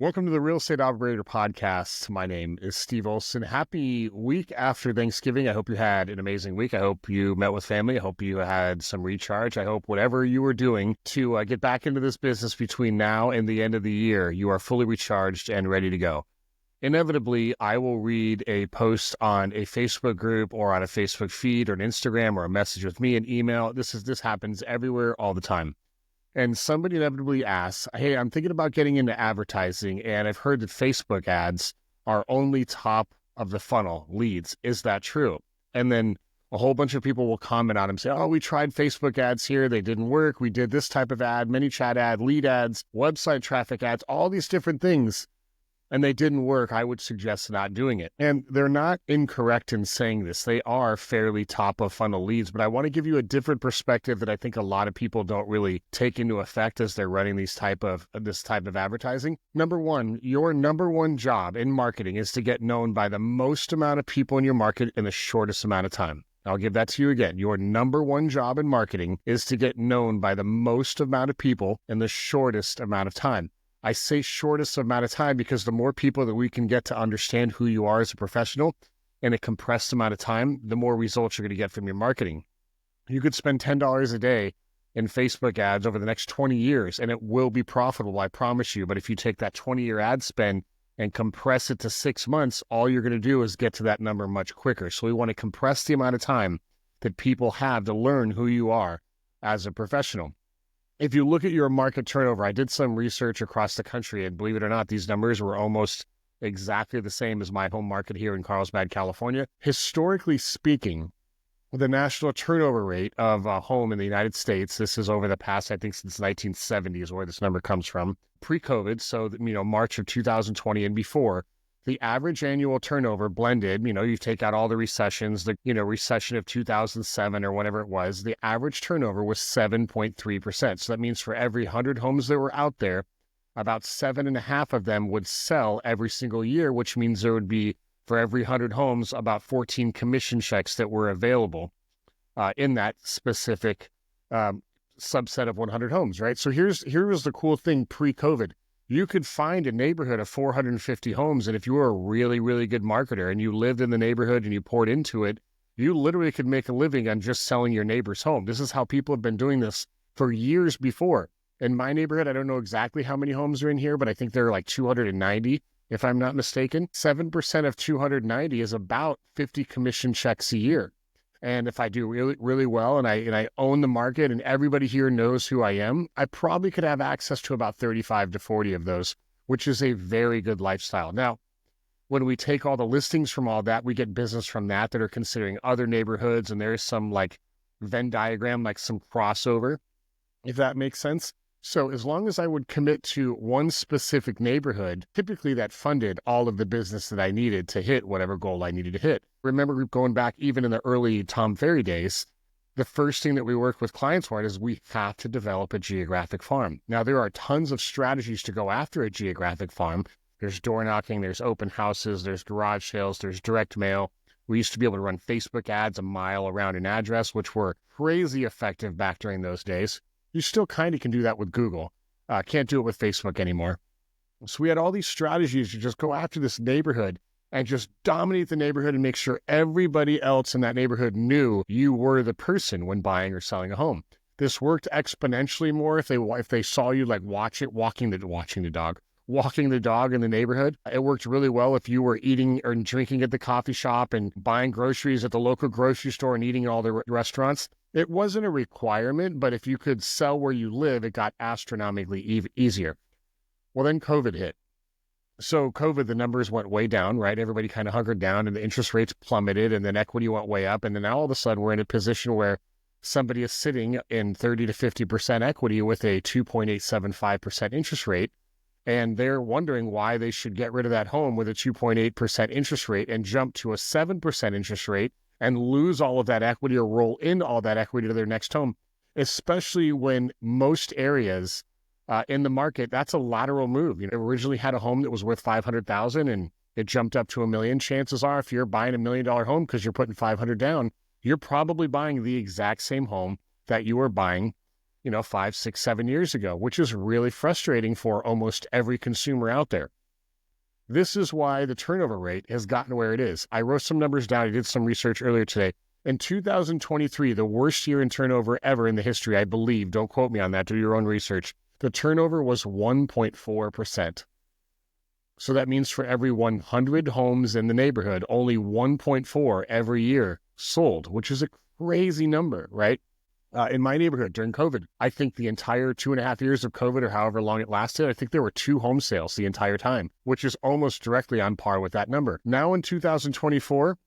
Welcome to the Real Estate Operator Podcast. My name is Steve Olson. Happy week after Thanksgiving. I hope you had an amazing week. I hope you met with family. I hope you had some recharge. I hope whatever you were doing to get back into this business between now and the end of the year, you are fully recharged and ready to go. Inevitably, I will read a post on a Facebook group or on a Facebook feed or an Instagram or a message with me, an email. This happens everywhere all the time. And somebody inevitably asks, hey, I'm thinking about getting into advertising, and I've heard that Facebook ads are only top of the funnel leads. Is that true? And then a whole bunch of people will comment on them, say, oh, we tried Facebook ads here. They didn't work. We did this type of ad, mini chat ad, lead ads, website traffic ads, all these different things, and they didn't work. I would suggest not doing it. And they're not incorrect in saying this. They are fairly top of funnel leads, but I want to give you a different perspective that I think a lot of people don't really take into effect as they're running this type of advertising. Number one, your number one job in marketing is to get known by the most amount of people in your market in the shortest amount of time. I'll give that to you again. Your number one job in marketing is to get known by the most amount of people in the shortest amount of time. I say shortest amount of time because the more people that we can get to understand who you are as a professional in a compressed amount of time, the more results you're going to get from your marketing. You could spend $10 a day in Facebook ads over the next 20 years, and it will be profitable, I promise you. But if you take that 20-year ad spend and compress it to 6 months, all you're going to do is get to that number much quicker. So we want to compress the amount of time that people have to learn who you are as a professional. If you look at your market turnover, I did some research across the country, and believe it or not, these numbers were almost exactly the same as my home market here in Carlsbad, California. Historically speaking, the national turnover rate of a home in the United States, this is over the past, I think since 1970 is where this number comes from, pre-COVID, so March of 2020 and before, the average annual turnover blended, you take out all the recessions, the recession of 2007 or whatever it was, the average turnover was 7.3%. So that means for every 100 homes that were out there, about 7.5 of them would sell every single year, which means there would be, for every 100 homes, about 14 commission checks that were available in that specific subset of 100 homes, right? So here was the cool thing pre-COVID. You could find a neighborhood of 450 homes, and if you were a really, really good marketer and you lived in the neighborhood and you poured into it, you literally could make a living on just selling your neighbor's home. This is how people have been doing this for years before. In my neighborhood, I don't know exactly how many homes are in here, but I think there are like 290, if I'm not mistaken. 7% of 290 is about 50 commission checks a year. And if I do really, really well and I own the market and everybody here knows who I am, I probably could have access to about 35 to 40 of those, which is a very good lifestyle. Now, when we take all the listings from all that, we get business from that are considering other neighborhoods, and there's some like Venn diagram, like some crossover, if that makes sense. So as long as I would commit to one specific neighborhood, typically that funded all of the business that I needed to hit whatever goal I needed to hit. Remember, going back even in the early Tom Ferry days, the first thing that we work with clients on is we have to develop a geographic farm. Now, there are tons of strategies to go after a geographic farm. There's door knocking, there's open houses, there's garage sales, there's direct mail. We used to be able to run Facebook ads a mile around an address, which were crazy effective back during those days. You still kind of can do that with Google. Can't do it with Facebook anymore. So we had all these strategies to just go after this neighborhood and just dominate the neighborhood and make sure everybody else in that neighborhood knew you were the person when buying or selling a home. This worked exponentially more if they saw you like walking the dog in the neighborhood. It worked really well if you were eating or drinking at the coffee shop and buying groceries at the local grocery store and eating at all the restaurants. It wasn't a requirement, but if you could sell where you live, it got astronomically easier. Well, then COVID hit. So COVID, the numbers went way down, right? Everybody kind of hunkered down and the interest rates plummeted and then equity went way up. And then now all of a sudden we're in a position where somebody is sitting in 30 to 50% equity with a 2.875% interest rate. And they're wondering why they should get rid of that home with a 2.8% interest rate and jump to a 7% interest rate and lose all of that equity or roll in all that equity to their next home, especially when most areas in the market, that's a lateral move. Originally had a home that was worth $500,000 and it jumped up to $1 million. Chances are, if you're buying $1 million home because you're putting $500 down, you're probably buying the exact same home that you were buying 5, 6, 7 years ago, which is really frustrating for almost every consumer out there. This is why the turnover rate has gotten where it is. I wrote some numbers down. I did some research earlier today. In 2023, the worst year in turnover ever in the history, I believe, don't quote me on that, do your own research, the turnover was 1.4%. So that means for every 100 homes in the neighborhood, only 1.4 every year sold, which is a crazy number, right? In my neighborhood during COVID, I think the entire 2.5 years of COVID or however long it lasted, I think there were 2 home sales the entire time, which is almost directly on par with that number. Now in 2024,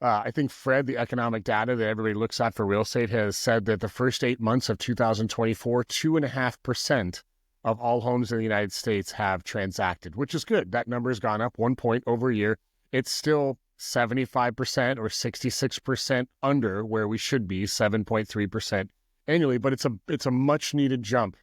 I think Fred, the economic data that everybody looks at for real estate, has said that the first 8 months of 2024, 2.5% of all homes in the United States have transacted, which is good. That number has gone up 1 point over a year. It's still 75% or 66% under where we should be, 7.3% annually, but it's a much needed jump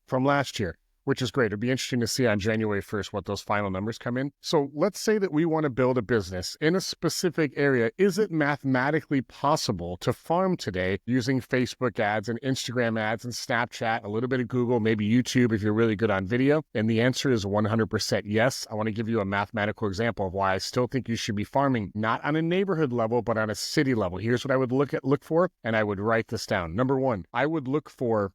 from last year, which is great. It'd be interesting to see on January 1st what those final numbers come in. So let's say that we want to build a business in a specific area. Is it mathematically possible to farm today using Facebook ads and Instagram ads and Snapchat, a little bit of Google, maybe YouTube if you're really good on video? And the answer is 100% yes. I want to give you a mathematical example of why I still think you should be farming, not on a neighborhood level, but on a city level. Here's what I would look for, and I would write this down. Number one, I would look for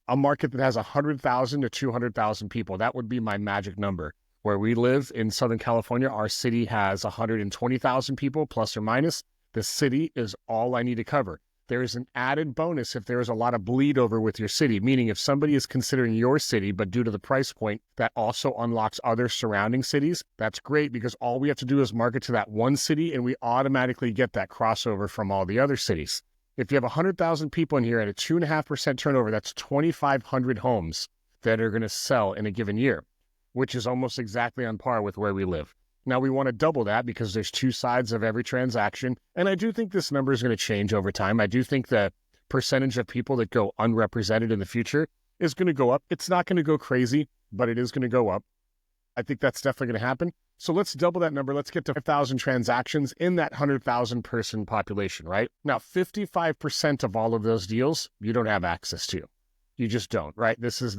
a market that has 100,000 to 200,000 people. That would be my magic number. Where we live in Southern California, our city has 120,000 people, plus or minus. The city is all I need to cover. There is an added bonus if there is a lot of bleed over with your city, meaning if somebody is considering your city, but due to the price point, that also unlocks other surrounding cities. That's great because all we have to do is market to that one city and we automatically get that crossover from all the other cities. If you have 100,000 people in here at a 2.5% turnover, that's 2,500 homes that are going to sell in a given year, which is almost exactly on par with where we live. Now, we want to double that because there's 2 sides of every transaction. And I do think this number is going to change over time. I do think the percentage of people that go unrepresented in the future is going to go up. It's not going to go crazy, but it is going to go up. I think that's definitely going to happen. So let's double that number. Let's get to 5,000 transactions in that 100,000 person population, right? Now, 55% of all of those deals, you don't have access to. You just don't, right? This is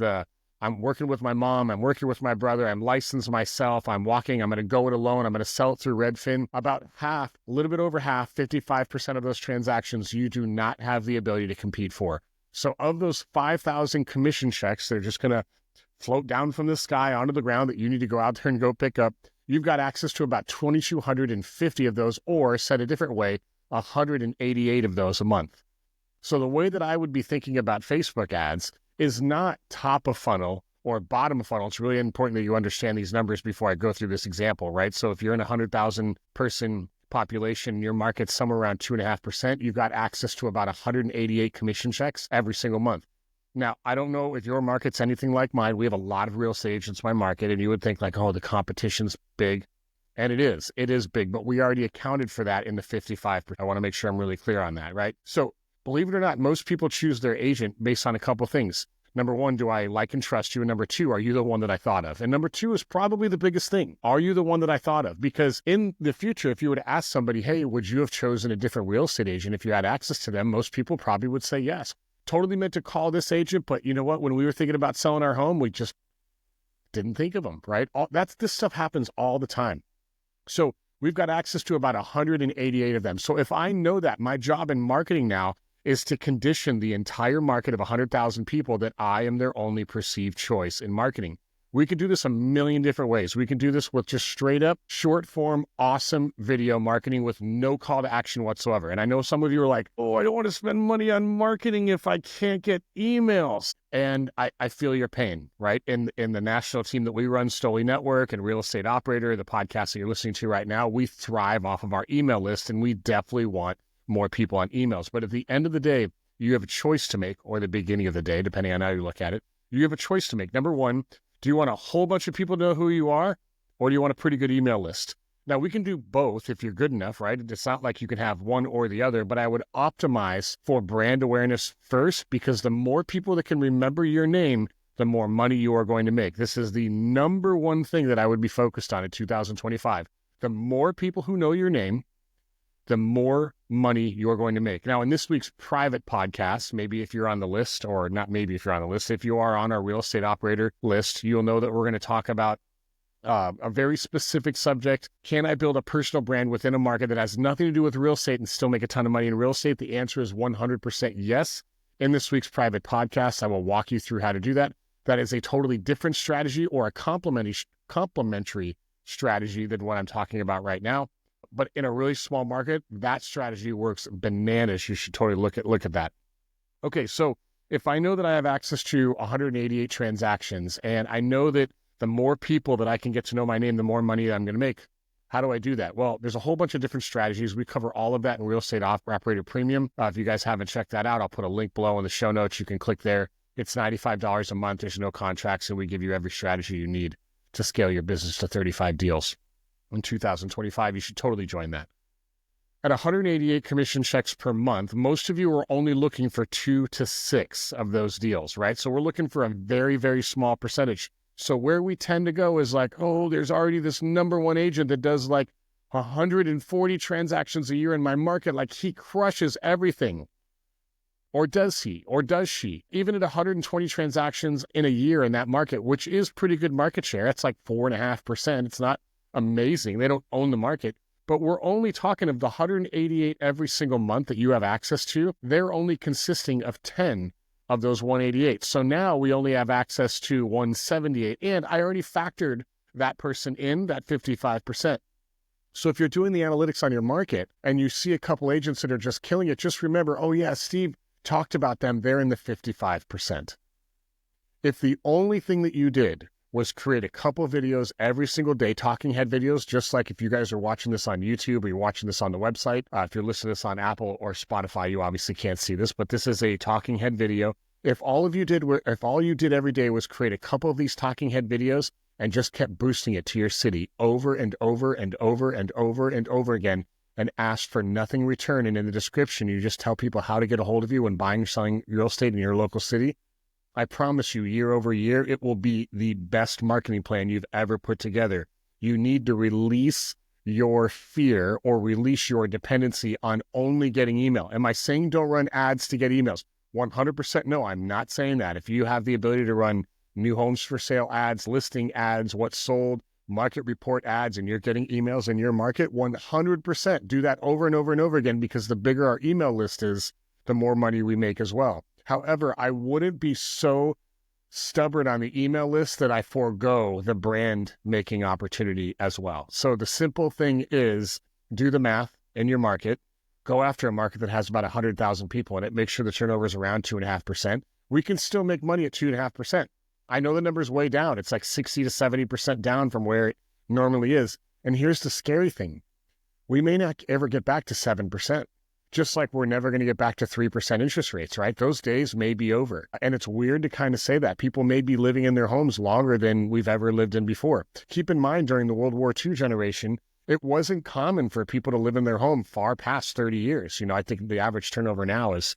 I'm working with my mom, I'm working with my brother, I'm licensed myself, I'm going to go it alone, I'm going to sell it through Redfin. About half, a little bit over half, 55% of those transactions, you do not have the ability to compete for. So of those 5,000 commission checks, they're just going to float down from the sky onto the ground that you need to go out there and go pick up. You've got access to about 2,250 of those, or said a different way, 188 of those a month. So the way that I would be thinking about Facebook ads is not top of funnel or bottom of funnel. It's really important that you understand these numbers before I go through this example, right? So if you're in a 100,000 person population, your market's somewhere around 2.5%, you've got access to about 188 commission checks every single month. Now, I don't know if your market's anything like mine. We have a lot of real estate agents in my market, and you would think like, oh, the competition's big. And it is big, but we already accounted for that in the 55%. I want to make sure I'm really clear on that, right? So believe it or not, most people choose their agent based on a couple things. Number one, do I like and trust you? And number two, are you the one that I thought of? And number two is probably the biggest thing. Are you the one that I thought of? Because in the future, if you were to ask somebody, hey, would you have chosen a different real estate agent if you had access to them? Most people probably would say yes. Totally meant to call this agent, but you know what? When we were thinking about selling our home, we just didn't think of them, right? This stuff happens all the time. So we've got access to about 188 of them. So if I know that, my job in marketing now is to condition the entire market of 100,000 people that I am their only perceived choice in marketing. We could do this a million different ways. We can do this with just straight up short form, awesome video marketing with no call to action whatsoever. And I know some of you are like, oh, I don't want to spend money on marketing if I can't get emails. And I feel your pain, right? In the national team that we run, Stoli Network and Real Estate Operator, the podcast that you're listening to right now, we thrive off of our email list, and we definitely want more people on emails. But at the end of the day, you have a choice to make, or the beginning of the day, depending on how you look at it. You have a choice to make. Number one, do you want a whole bunch of people to know who you are, or do you want a pretty good email list? Now, we can do both if you're good enough, right? It's not like you can have one or the other, but I would optimize for brand awareness first, because the more people that can remember your name, the more money you are going to make. This is the number one thing that I would be focused on in 2025. The more people who know your name, the more money you're going to make. Now, in this week's private podcast, maybe if you're on the list, or not maybe if you're on the list, if you are on our real estate operator list, you'll know that we're going to talk about a very specific subject. Can I build a personal brand within a market that has nothing to do with real estate and still make a ton of money in real estate? The answer is 100% yes. In this week's private podcast, I will walk you through how to do that. That is a totally different strategy, or a complementary strategy than what I'm talking about right now. But in a really small market, that strategy works bananas. You should totally look at that. Okay, so if I know that I have access to 188 transactions, and I know that the more people that I can get to know my name, the more money I'm going to make, how do I do that? Well, there's a whole bunch of different strategies. We cover all of that in Real Estate Operator Premium. If you guys haven't checked that out, I'll put a link below in the show notes. You can click there. It's $95 a month. There's no contracts, and we give you every strategy you need to scale your business to 35 deals in 2025. You should totally join that. At 188 commission checks per month, most of you are only looking for 2 to 6 of those deals, right? So we're looking for a very, very small percentage. So where we tend to go is like, oh, there's already this number one agent that does like 140 transactions a year in my market. Like, he crushes everything. Or does he? Or does she? Even at 120 transactions in a year in that market, which is pretty good market share. It's like 4.5%. It's not amazing. They don't own the market. But we're only talking of the 188 every single month that you have access to. They're only consisting of 10 of those 188. So now we only have access to 178. And I already factored that person in, that 55%. So if you're doing the analytics on your market and you see a couple agents that are just killing it, just remember, oh yeah, Steve talked about them. They're in the 55%. If the only thing that you did was create a couple of videos every single day, talking head videos, just like if you guys are watching this on YouTube or you're watching this on the website, if you're listening to this on Apple or Spotify, you obviously can't see this, but this is a talking head video. If all you did every day was create a couple of these talking head videos and just kept boosting it to your city over and over and over and over and over again, and asked for nothing in return, and in the description, you just tell people how to get a hold of you when buying or selling real estate in your local city, I promise you, year over year, it will be the best marketing plan you've ever put together. You need to release your fear or release your dependency on only getting email. Am I saying don't run ads to get emails? 100% no, I'm not saying that. If you have the ability to run new homes for sale ads, listing ads, what's sold, market report ads, and you're getting emails in your market, 100% do that over and over and over again, because the bigger our email list is, the more money we make as well. However, I wouldn't be so stubborn on the email list that I forego the brand making opportunity as well. So the simple thing is, do the math in your market, go after a market that has about 100,000 people in it, make sure the turnover is around 2.5%. We can still make money at 2.5%. I know the number's way down. It's like 60 to 70% down from where it normally is. And here's the scary thing. We may not ever get back to 7%, just like we're never going to get back to 3% interest rates, right? Those days may be over. And it's weird to kind of say that. People may be living in their homes longer than we've ever lived in before. Keep in mind, during the World War II generation, it wasn't common for people to live in their home far past 30 years. I think the average turnover now is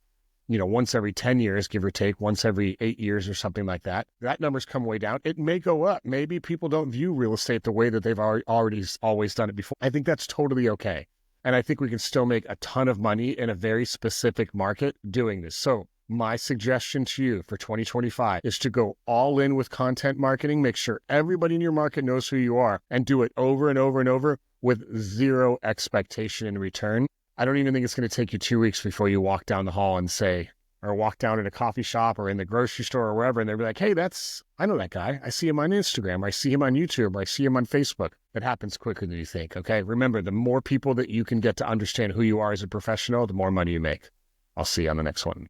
once every 10 years, give or take, once every 8 years or something like that. That number's come way down. It may go up. Maybe people don't view real estate the way that they've already always done it before. I think that's totally okay. And I think we can still make a ton of money in a very specific market doing this. So my suggestion to you for 2025 is to go all in with content marketing. Make sure everybody in your market knows who you are, and do it over and over and over with zero expectation in return. I don't even think it's going to take you 2 weeks before you walk down the hall and say, or walk down in a coffee shop or in the grocery store or wherever, and they'll be like, hey, I know that guy. I see him on Instagram, or I see him on YouTube, or I see him on Facebook. It happens quicker than you think, okay? Remember, the more people that you can get to understand who you are as a professional, the more money you make. I'll see you on the next one.